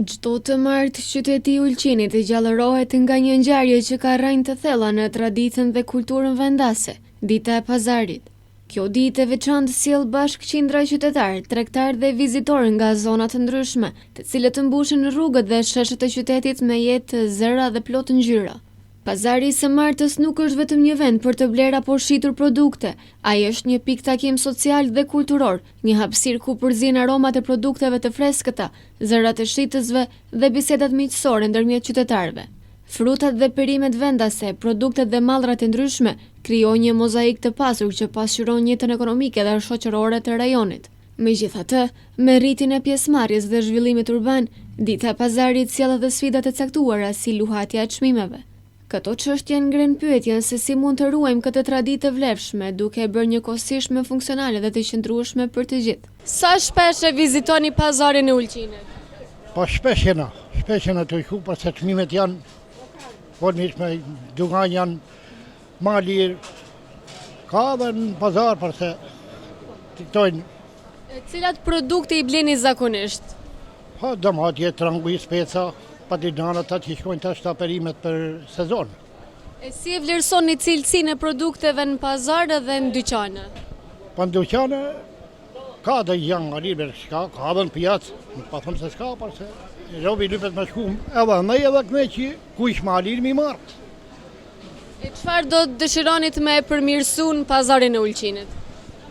Çdo të martë qyteti i Ulqinit i gjallërohet nga një ngjarje që ka rrënë të thella në traditën dhe kulturën vendase, Dita e Pazarit. Kjo ditë e veçantë sjell bashkë qindra qytetarë, tregtarë dhe vizitorë nga zona të ndryshme, të cilët mbushin rrugët dhe sheshet e qytetit me jetë zëra dhe plot ngjyra. Pazari i së martës nuk është vetëm një vend për të bler apo shitur produkte, ai është një pikë takim social dhe kulturor, një hapësirë ku përzihen aromat e produkteve të freskëta, zërat e shitësve dhe bisedat miqësore ndërmjet qytetarëve. Frutat dhe perimet vendase, produktet dhe mallrat e ndryshme krijojnë një mozaik të pasur që pasqyron jetën ekonomike dhe shoqërore të rajonit. Megjithatë, me rritjen e pjesëmarrjes dhe zhvillimit urban, Dita e Pazarit sjell edhe sfidat e caktuara si luhatja e çmimeve. Këto çështje ngren pyetjen se si mund të ruajmë këtë traditë të vlefshme duke e bërë njëkohësisht funksionale dhe të qëndrueshme për të gjithë. Sa shpesh e vizitoni pazarin e Ulqinit? Po shpesh jena të shku, përse çmimet janë vonishme, dukan janë ma lirë. Ka dhe në pazar përse tiktojnë. Cilat produkte i bleni zakonisht? Ha, domatje, tranguj, speca, patinanët atë që shkojnë tash të perimet për sezon. E si e vlerësoni cilësinë e produkteve në pazar dhe në dyqane? Po në dyqane ka dhe janë liber, ka dhe në pjacë, nuk pa thëmë se s'ka, përse robi lypet me shku edhe nej edhe këne që ku ish ma linë mi marë. E çfarë do të dëshironit me përmirësu në pazarin e Ulqinit?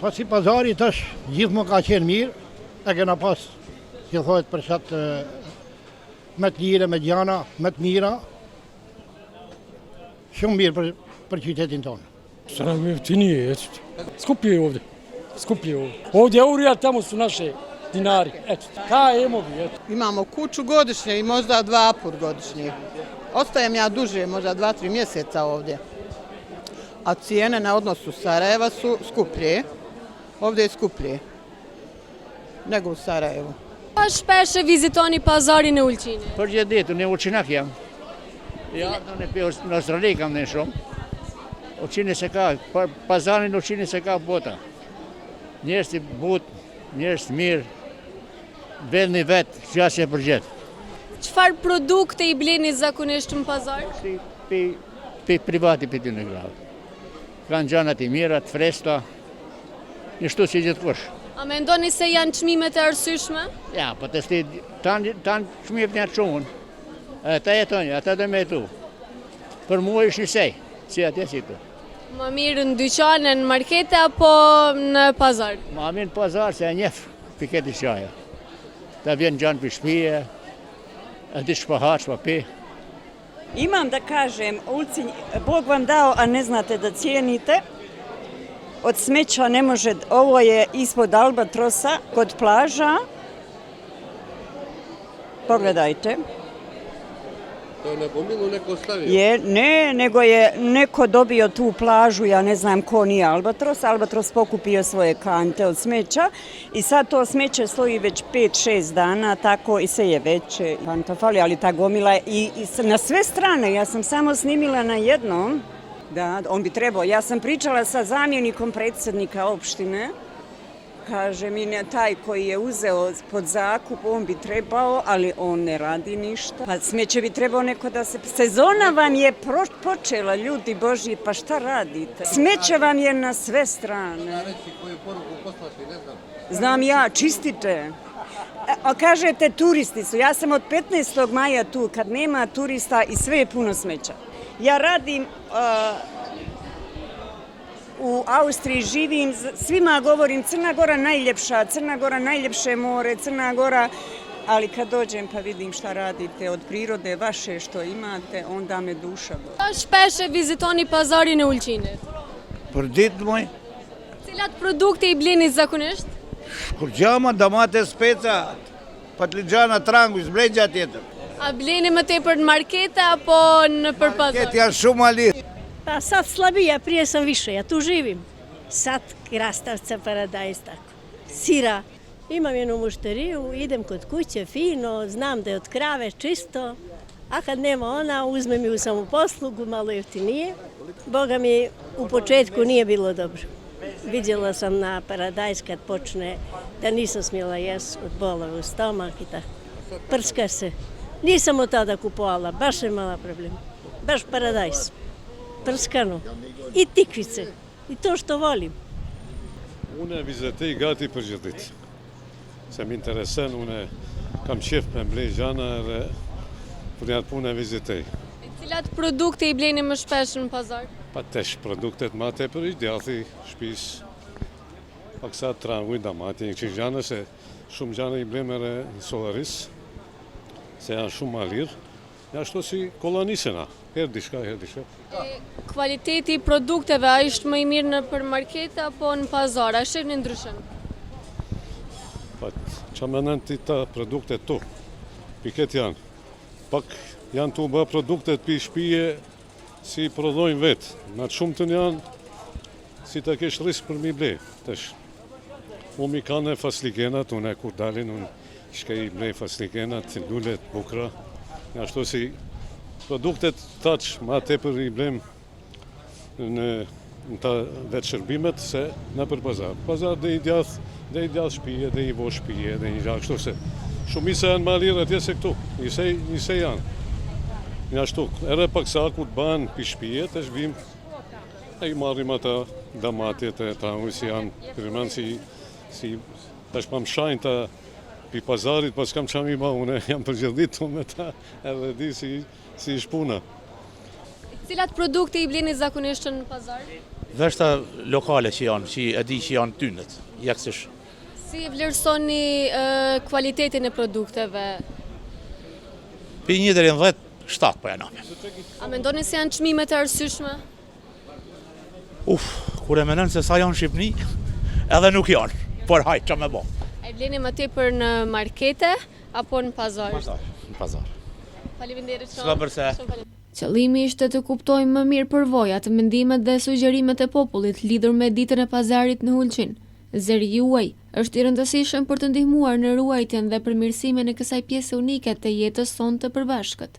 Po si pazari tash gjithë më ka qenë mirë, e kena pas, si thohet për shatë me të lire, me gjana, me të mira, shumë mirë për qytetin tonë. Sana mjeftinije, skuplje je ovdje, skuplje je ovdje. Ovdje eurija, tamo su naše dinari, eto, ka emovi, eto. Imamo kuću godišnje i možda 2 put godišnje. Ostajem ja duže, možda 2-3 mjeseca ovdje. A cijene na odnosu Sarajeva su skuplje, ovdje je skuplje nego u Sarajevu. Pa shpesh e vizitoni pazarin e Ulqinit? Për gjithë ditë, unë Ulqinak jam. Ja, në Australi kam në shumë. Ulqini se ka, pazarin Ulqini se ka bota. Njerëz të butë, njerëz të mirë, vendi vetë, qasje për gjithë. Çfarë produkte i bleni zakonisht në pazar? Pi privati për ty në gradë. Kanë gjanat i mira, të freskëta, një shtu si gjithë kush. A mendoni se janë çmimet e arsyeshme? Ja, po të sti, tanë çmimet një çunë. Ta jetoni, ata do me jetu. Për mua është njësej, si atje si tu. Më mirë në dyqane, në markete apo në pazar? Ma mirë në pazar se e njef piketi shaja. Ta vjen gjanë për shpije, e ti shpaha, shpapi. Imam da kažem, Ulcinj, Bog vam dao, a ne znate da cijenite. Od smeća ne može, ovo je ispod Albatrosa, kod plaža. Pogledajte. To je na gomilu neko stavio? Ne, nego je neko dobio tu plažu, ja ne znam ko nije Albatros. Albatros pokupio svoje kante od smeća i sad to smeće stoji već 5-6 dana, tako i se je veće kanta fali, ali ta gomila je i na sve strane, ja sam samo snimila na jednom. Da, on bi trebao. Ja sam pričala sa zamjenikom predsjednika opštine. Kaže mi taj koji je uzeo pod zakup, on bi trebao, ali on ne radi ništa. Pa smeće bi trebao neko da se... Sezona vam je počela, ljudi Božji, pa šta radite? Smeće vam je na sve strane. Ja reći koju poruku poslati, ne znam. Znam ja, čistite. Kažete turisti su. Ja sam od 15. maja tu, kad nema turista i sve je puno smeća. Ja radim u Austriji, živim, svima govorim Crna Gora najljepša, Crna Gora najljepše more, Crna Gora, ali kad dođem pa vidim šta radite od prirode vaše što imate, onda me duša boli. Sa shpesh e vizitoni pazarin e Ulqinit? Për ditë moj, Cilat produkte i bleni zakonisht? shkurgjama, damate, speca, patligjana, trangu, zbregja tjetër. A bleni më tepër në markete apo në për pazar? Këtë janë shumë alirë. Pa sad slabija, prije sam više, ja tu živim. Sad krastavca, paradajz, tako. Sira. Imam jednu mušteriju, idem kod kuće, fino, znam da je od krave čisto, a kad nema ona, uzme mi u samoposlugu, malo jeftinije. Boga mi u početku nije bilo dobro. Vidjela sam na paradajz kad počne da nisam smjela jest od bolova u stomak i tako. për s'ka se. Nisam od tada kupovala, baš je mala problem. Baš paradajs. Prskano. I tikvice. I to što volim. Unë e vizitej gati për gjithë ditë. Se më interesën, unë kam qef me mblej gjana dhe për një atë punë e vizitej. Cilat produkte i bleni më shpesh në pazar? Pa tesh produktet ma tepër i djathi, shpis, paksa tranguj, damati, një qështë gjana se shumë gjana i blem edhe në Solaris, se janë shumë ma lirë, ja ashtu si kolonisena, herë dishka. Kvaliteti i produkteve, a ishtë më i mirë në për markete apo në pazar? A shef në ndryshim? Qa menen ti ta produktet tu, piket janë, pak janë tu bë produktet pi shpije si prodhojnë vetë, në të shumë të janë si ta kesh risk për mi ble, tesh. Unë mi kanë faslikenat, unë e kur dalin, unë shka i blej faslikenat, lullet, bukra, në ashtu si produktet taq ma tepër i blem në ta vetë shërbimet se në për pazar. Pazar dhe i djath shpije, dhe i vo shpije, dhe i gjak, shtu se shumisa janë ma lirë atje se këtu, njëse janë. Një ashtu, ere pak sa kur të banë pi shpije, të shbim, e i marrim ata damatjet e ta ujë si janë, përmen si tash pa më shajnë ta pi pazarit, pas kam qam i ma, une jam përgjërdit me ta, edhe di si shpuna. Cilat produkte i bleni zakonisht në pazar? Veshta lokale që janë, që e di që janë tynët, jaksësh. Si vlerësoni kualitetin e produkteve? Pi 1 deri në 10, 7 po janame. A mendoni se janë çmimet e arsyeshme? Kur e menen se sa janë në Shqipni, edhe nuk janë, por hajt që me bo. A i bleni më tepër në markete apo në pazar? Në pazar. Faleminderit shumë. S'ka përse. Qëllimi ishte të kuptojmë më mirë përvojat, mendimet dhe sugjerimet e popullit lidhur me ditën e pazarit në Hulqin. Zëri juaj është i rëndësishëm për të ndihmuar në ruajtjen dhe përmirësimin e kësaj pjese unike të jetës sonë të përbashkët.